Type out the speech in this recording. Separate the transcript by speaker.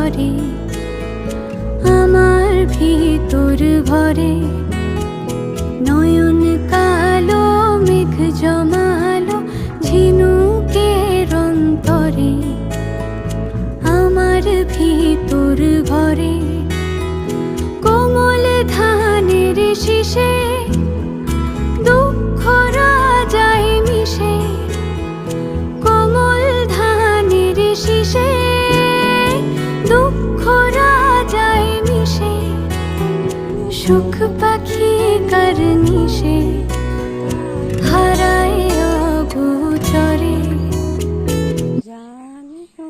Speaker 1: করে আমার ভিতর ভরে। নয়ন কালো মেঘ জমালো ঝিনুকের অন্তরে আমার ভিতর ভরে। কোমল ধানের শীষে দুঃখ রাজায় মিশে। কোমল ধানের শীষে দুঃখ রাজায় মিশে। সুখ পাখি কার্নিশে হারায় অগোচরে। জানি তো